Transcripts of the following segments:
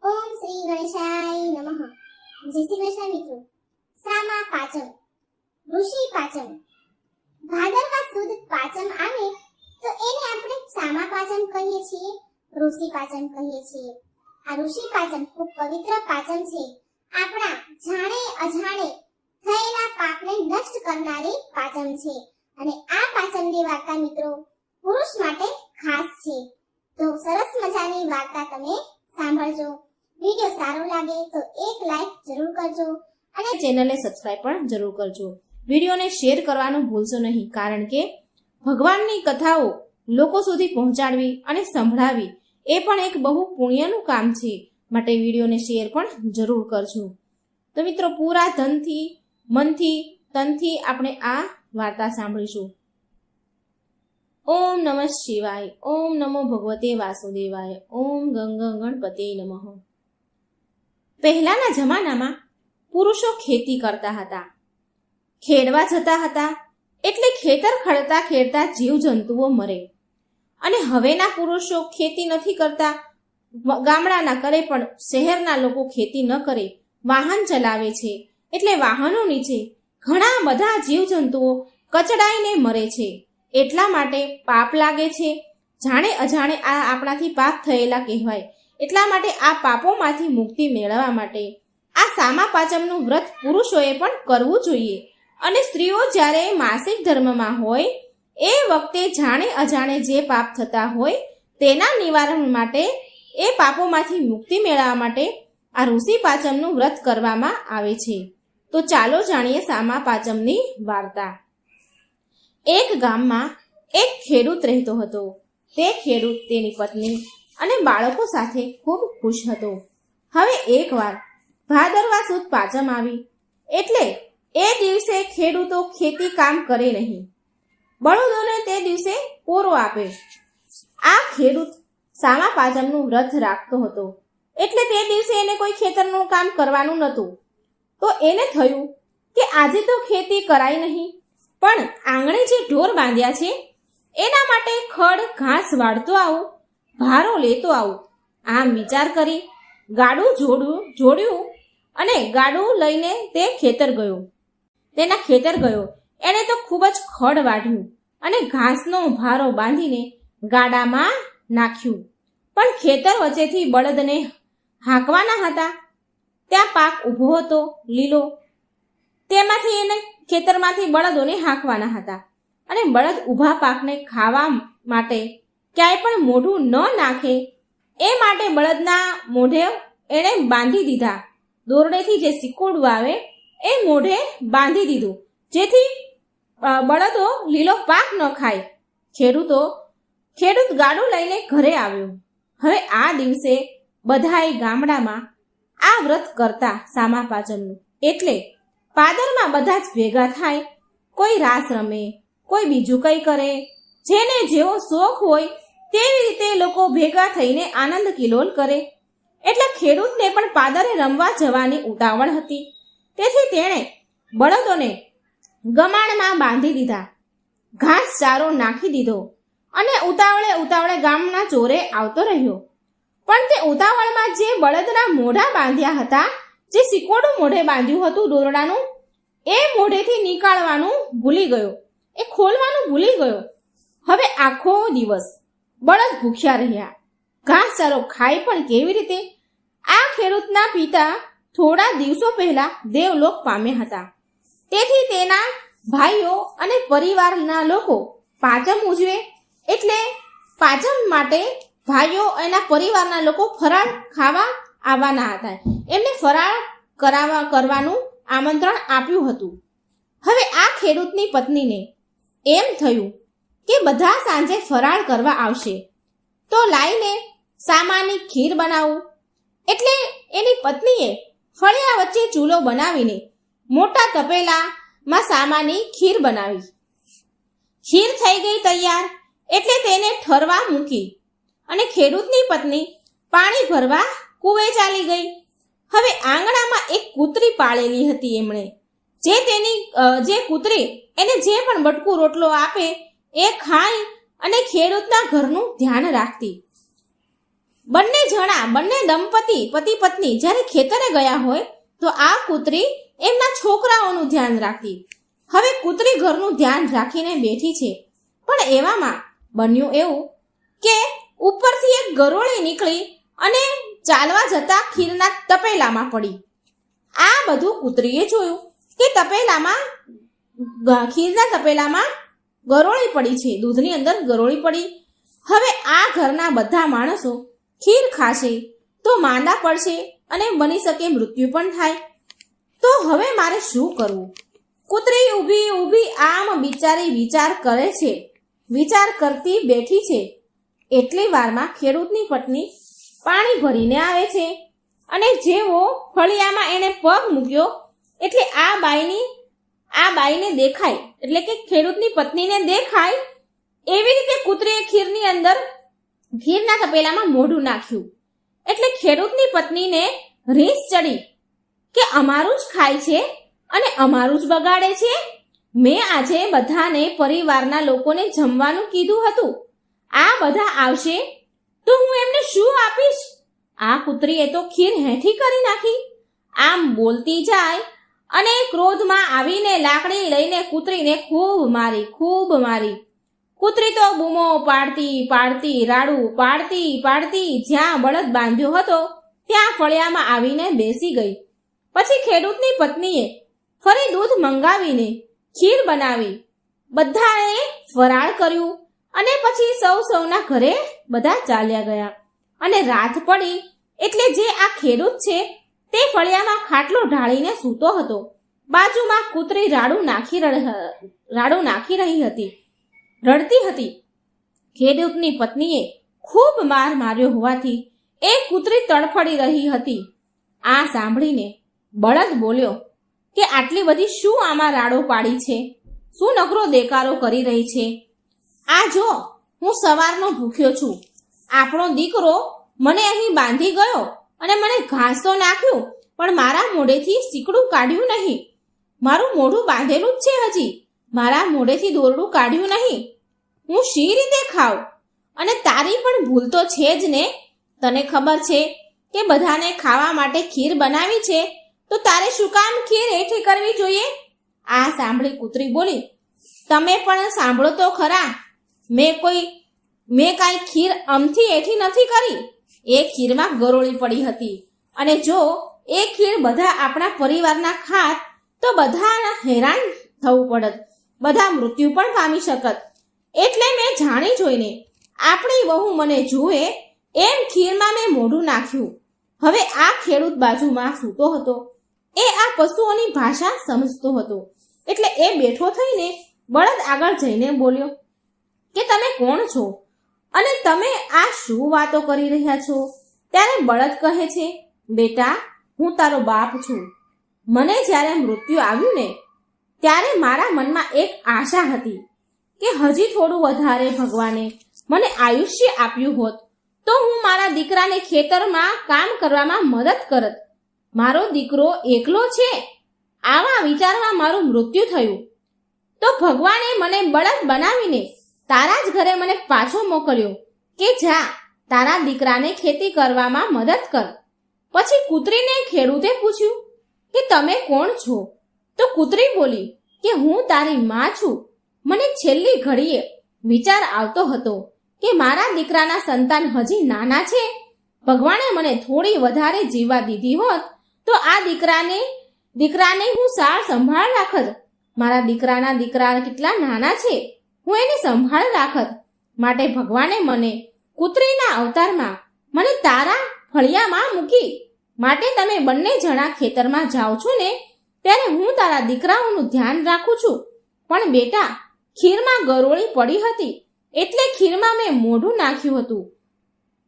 ઓમ શ્રી ગણેશાય નમઃ. જય શ્રી કૃષ્ણ મિત્રો. સામા પાચમ, ઋષિ પાચમ. ભાદરવા સુદ પાચમ આવે તો એને આપણે સામા પાચમ કહીએ છીએ, ઋષિ પાચમ કહીએ છીએ. આ ઋષિ પાચમ ખૂબ પવિત્ર પાચમ છે. આપણા જાણે અજાણે થયેલા પાપને નષ્ટ કરનારી પાચમ છે. અને આ પાચમની વાર્તા મિત્રો પુરુષ માટે ખાસ છે. તો સરસ મજાની વાર્તા તમે સાંભળજો. વિડિયો સારો લાગે તો એક લાઈક જરૂર કરજો અને ચેનલને સબસ્ક્રાઇબ પણ જરૂર કરજો. વિડીયોને શેર કરવાનું ભૂલશો નહીં, કારણ કે ભગવાનની કથાઓ લોકો સુધી પહોંચાડવી અને સંભળાવી એ પણ એક બહુ પુણ્યનું કામ છે. માટે વિડીયોને શેર પણ જરૂર કરજો. તો મિત્રો પૂરા ધનથી, મનથી, તનથી આપણે આ વાર્તા સાંભળીશું. ઓમ નમઃ શિવાય. ઓમ નમો ભગવતે વાસુદેવાય. ઓમ ગણપતે નમઃ. પહેલાના જમાનામાં પુરુષો ખેતી કરતા હતા, ખેડવા જતા હતા, એટલે ખેતર ખડતા ખેડતા જીવજંતુઓ મરે. અને હવેના પુરુષો ખેતી નથી કરતા, ગામડાના કરે પણ શહેરના લોકો ખેતી ન કરે, વાહન ચલાવે છે. એટલે વાહનો નીચે ઘણા બધા જીવજંતુઓ કચડાઈને મરે છે. એટલા માટે પાપ લાગે છે. જાણે અજાણે આ આપણાથી પાપ થયેલા કહેવાય. એટલા માટે આ પાપોમાંથી મુક્તિ મેળવવા માટે આ સામા પાચમનું વ્રત પુરુષોએ પણ કરવું જોઈએ. અને સ્ત્રીઓ જ્યારે માસિક ધર્મમાં હોય એ વખતે જાણે અજાણે જે પાપ થતા હોય તેના નિવારણ માટે, એ પાપોમાંથી મુક્તિ મેળવવા માટે આ ઋષિ પાચમનું વ્રત કરવામાં આવે છે. તો ચાલો જાણીએ સામા પાચમની વાર્તા. એક ગામમાં એક ખેડૂત રહેતો હતો. તે ખેડૂત તેની પત્ની અને બાળકો સાથે ખૂબ ખુશ હતો. હવે એકવાર ભાદરવા સુદ પાચમ આવી એટલે એ દિવસે ખેડૂતો ખેતી કામ કરે નહીં. બળદોને તે દિવસે પોરો આપે. આ ખેડૂત સામા પાચમનું વ્રત રાખતો હતો, એટલે તે દિવસે એને કોઈ ખેતરનું કામ કરવાનું નહોતું. તો એને થયું કે આજે તો ખેતી કરાય નહીં, પણ આંગણે જે ઢોર બાંધ્યા છે એના માટે ખડ ઘાસ વાળતો આવું, ભારો લેતો આવું. આમ વિચાર કરી ગાડું જોડ્યું અને ગાડું લઈને તે તેના ખેતર ગયો. એણે તો ખૂબ જ ખડ વાઢ્યું અને ઘાસનો ભારો બાંધીને ગાડામાં નાખ્યું. પણ ખેતર વચ્ચેથી બળદને હાંકવાના હતા. ત્યાં પાક ઊભો હતો લીલો, તેમાંથી એને ખેતરમાંથી બળદોને હાંકવાના હતા. અને બળદ ઊભા પાકને ખાવા માટે ક્યાંય પણ મોઢું ન નાખે એ માટે બળદના મોઢે એણે બાંધી દીધા. દોરડેથી જે સિકોડું આવે એ મોઢે બાંધી દીધું, જેથી બળદો લીલો પાક ન ખાય. ખેડૂત ગાડું લઈને ઘરે આવ્યો. હવે આ દિવસે બધાય ગામડામાં આ વ્રત કરતા સામા પાચમનું. એટલે પાદરમાં બધા જ ભેગા થાય. કોઈ રાસ રમે, કોઈ બીજું કંઈ કરે. જેને જેવો શોખ હોય તેવી રીતે લોકો ભેગા થઈને આનંદ કિલોલ કરે. એટલે ખેડૂતને પણ પાદરે રમવા જવાની ઉતાવળ હતી. તેથી તેણે બળદોને ગમાણમાં બાંધી દીધા, ઘાસ ચારો નાખી દીધો અને ઉતાવળે ગામના ચોરે આવતો રહ્યો. પણ તે ઉતાવળમાં જે બળદના મોઢા બાંધ્યા હતા, જે સિકોડું મોઢે બાંધ્યું હતું દોરડાનું, એ મોઢેથી નીકાળવાનું ભૂલી ગયો, એ ખોલવાનું ભૂલી ગયો. હવે આખો દિવસ બળદ ભૂખ્યા રહ્યા. ઘાસચારો ખાય પણ કેવી રીતે? આ ખેડૂતના પિતા થોડા દિવસો પહેલા દેવલોક પામ્યા હતા. તેથી તેના ભાઈઓ અને પરિવારના લોકો પાચમ ઉજવે એટલે પાચમ માટે ભાઈઓ એના પરિવારના લોકો ફરાળ ખાવા આવવાના હતા. એમને ફરાળ કરવાનું આમંત્રણ આપ્યું હતું. હવે આ ખેડૂતની પત્નીને એમ થયું કે બધા સાંજે ફરાળ કરવા આવશે, તો લાઈને સામાની ખીર બનાવું. એટલે એની પત્નીએ ફળિયા વચ્ચે ચૂલો બનાવીને મોટા તપેલામાં સામાની ખીર બનાવી. ખીર થઈ ગઈ તૈયાર એટલે તેને ઠરવા મૂકી અને ખેડૂતની પત્ની પાણી ભરવા કૂવે ચાલી ગઈ. હવે આંગણામાં એક કૂતરી પાળેલી હતી એમણે. જે કૂતરી એને જે પણ બટકું રોટલો આપે એ ખાઈ અને ખેડૂતના ઘરનું ધ્યાન રાખતી. બંને દંપતી પતિ પત્ની જ્યારે ખેતરે ગયા હોય તો આ કૂતરી એમના છોકરાઓનું ધ્યાન રાખતી. હવે કૂતરી ઘરનું ધ્યાન રાખીને બેઠી છે, પણ એવામાં બન્યું એવું કે ઉપરથી એક ગરોળી નીકળી અને ચાલવા જતા ખીરના તપેલામાં પડી. આ બધું કૂતરીએ જોયું કે ખીરના તપેલામાં ગરોળી પડી છે, દૂધની અંદર ગરોળી પડી. હવે આ ઘરના બધા માણસો ખીર ખાશે તો માંદા પડશે અને બની શકે મૃત્યુ પણ થાય. તો હવે મારે શું કરવું? કૂતરી ઊભી આમ બિચારી વિચાર કરે છે, વિચાર કરતી બેઠી છે. એટલી વારમાં ખેડૂતની પત્ની પાણી ભરીને આવે છે અને જેવો ફળિયામાં એને પગ મૂક્યો એટલે આ બાઈને દેખાય, એટલે કે ખેડૂતની પત્નીને દેખાય એવી રીતે કૂતરીએ ખીરના તપેલામાં મોઢું નાખ્યું. એટલે ખેડૂતની પત્નીને રીસ ચડી કે અમારું જ ખાય છે અને અમારું જ બગાડે છે. મેં આજે બધાને પરિવારના લોકોને જમવાનું કીધું હતું, આ બધા આવશે તો હું એમને શું આપીશ? આ કૂતરીએ તો ખીર હેઠી કરી નાખી. આમ બોલતી જાય અને ક્રોધમાં આવીને લાકડી લઈને કૂતરીને ખૂબ મારી. કૂતરી તો બૂમો પાડતી રાડું પાડતી જ્યાં બળદ બાંધ્યો હતો ત્યાં ફળિયામાં આવીને બેસી ગઈ. પછી ખેડૂતની પત્નીએ ફરી દૂધ મંગાવીને ખીર બનાવી, બધાએ ફરાળ કર્યું અને પછી સૌના ઘરે બધા ચાલ્યા ગયા. અને રાત પડી એટલે જે આ ખેડૂત છે તે ફળિયામાં ખાટલો ઢાળીને સૂતો હતો. બાજુમાં કૂતરી રાડું નાખી રહી હતી, રડતી હતી. ખેડૂતની પત્નીએ ખૂબ માર માર્યો હોવાથી એ કૂતરી તડફડી રહી હતી. આ સાંભળીને બળદ બોલ્યો કે આટલી બધી શું આમાં રાડો પાડી છે? શું નકરો દેકારો કરી રહી છે? આ જો, હું સવારનો ભૂખ્યો છું. આપણો દીકરો મને અહીં બાંધી ગયો અને મને ઘાસ તો નાખ્યું, પણ મારા મોઢેથી શીકડું કાઢ્યું નહીં. મારું મોઢું બાંધેલું જ છે, હજી મારા મોઢેથી દોરડું કાઢ્યું નહીં. હું શી રીતે ખાઉં? અને તારી પણ ભૂલ તો છે જ ને. તને ખબર છે કે બધાને ખાવા માટે ખીર બનાવી છે, તો તારે શું કામ ખીર હેઠી કરવી જોઈએ? આ સાંભળી કૂતરી બોલી, તમે પણ સાંભળો તો ખરા, મેં કાંઈ ખીર અમથી હેઠી નથી કરી. એ ખીરમાં ગરોળી પડી હતી, અને જો એ ખીર બધા આપણા પરિવારના ખાત તો બધા હેરાન થવું પડત, બધા મૃત્યુ પણ પામી શકત. એટલે મેં જાણી જોઈને આપણી વહુ મને જુએ એમ ખીરમાં મેં મોઢું નાખ્યું. હવે આ ખેડૂત બાજુમાં સૂતો હતો, એ આ પશુઓની ભાષા સમજતો હતો. એટલે એ બેઠો થઈને બળદ આગળ જઈને બોલ્યો કે તમે કોણ છો અને તમે આ શું વાતો કરી રહ્યા છો? ત્યારે બળદ કહે છે, બેટા, હું તારો બાપ છું. મને જ્યારે મૃત્યુ આવ્યું ને ત્યારે મારા મનમાં એક આશા હતી કે હજી થોડું વધારે ભગવાને મને આયુષ્ય આપ્યું હોત તો હું મારા દીકરાને ખેતરમાં કામ કરવામાં મદદ કરત. મારો દીકરો એકલો છે, આવા વિચારમાં મારું મૃત્યુ થયું તો ભગવાને મને બળદ બનાવીને તારા જ ઘરે મને પાછો મોકલ્યો કે જા તારા દીકરાને ખેતી કરવામાં મદદ કર. પછી કૂતરીને ખેડૂતે પૂછ્યું કે તમે કોણ છો? તો કૂતરી બોલી કે હું તારી માં છું. મને છેલ્લી ઘડીએ વિચાર આવતો હતો કે મારા દીકરાના સંતાન હજી નાના છે, ભગવાને મને થોડી વધારે જીવવા દીધી હોત તો આ દીકરાને હું સાર સંભાળ રાખત. મારા દીકરા કેટલા નાના છે, હું એની સંભાળ રાખત. માટે ભગવાને મને કૂતરીના અવતારમાં મને તારા ફળિયામાં મૂકી. માટે તમે બંને જણા ખેતરમાં જાઓ છો ને ત્યારે હું તારા દીકરાઓનું ધ્યાન રાખું છું. પણ બેટા, ખીરમાં ગરોળી પડી હતી એટલે ખીરમાં મેં મોઢું નાખ્યું હતું.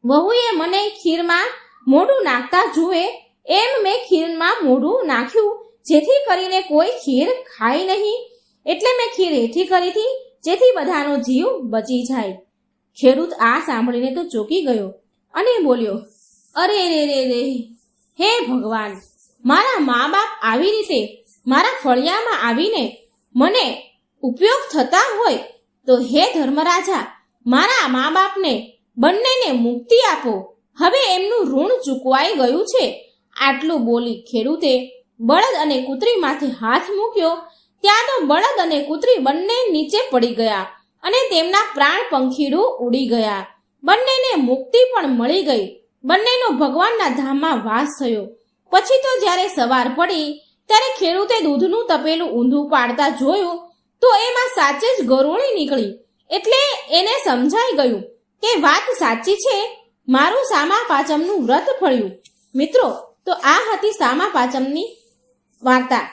વહુએ મને ખીરમાં મોઢું નાખતા જુએ એમ મેં ખીરમાં મોઢું નાખ્યું, જેથી કરીને કોઈ ખીર ખાય નહીં. એટલે મેં ખીર હેઠી કરી હતી, જેથી બધાનો જીવ બચી જાય. ખેડૂત આ સાંભળીને તો ચોંકી ગયો અને બોલ્યો, અરે રે, હે ભગવાન, મારા મા બાપ આવી રીતે મારા ફળિયામાં આવીને મને ઉપયોગ થતા હોય તો હે ધર્મરાજા, મારા મા બાપને બંનેને મુક્તિ આપો. હવે એમનું ઋણ ચૂકવાઈ ગયું છે. આટલું બોલી ખેડૂતે બળદ અને કૂતરી માથે હાથ મૂક્યો ત્યાં તો બળદ અને કૂતરી બંને નીચે પડી ગયા અને તેમના પ્રાણ પંખીડું ઉડી ગયા. બંનેને મુક્તિ પણ મળી ગઈ. બંનેનો ભગવાનના ધામમાં વાસ થયો. પછી તો જ્યારે સવાર પડી ત્યારે ખેડૂતે દૂધનું તપેલું ઊંધું પાડતા જોયું તો એમાં સાચે જ ગરોળી નીકળી. એટલે એને સમજાઈ ગયું કે વાત સાચી છે, મારું સામા પાંચમનું વ્રત ફળ્યું. મિત્રો, તો આ હતી સામા પાંચમની વાર્તા,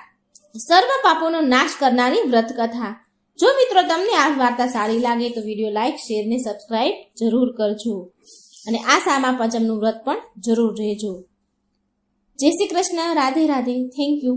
સર્વ પાપોનો નાશ કરનારી વ્રત કથા. જો મિત્રો તમને આ વાર્તા સારી લાગે તો વિડીયો લાઈક, શેર ને સબસ્ક્રાઇબ જરૂર કરજો અને આ સામા પાંચમનું વ્રત પણ જરૂર રહેજો. જય શ્રી કૃષ્ણ. રાધે રાધે. Thank you.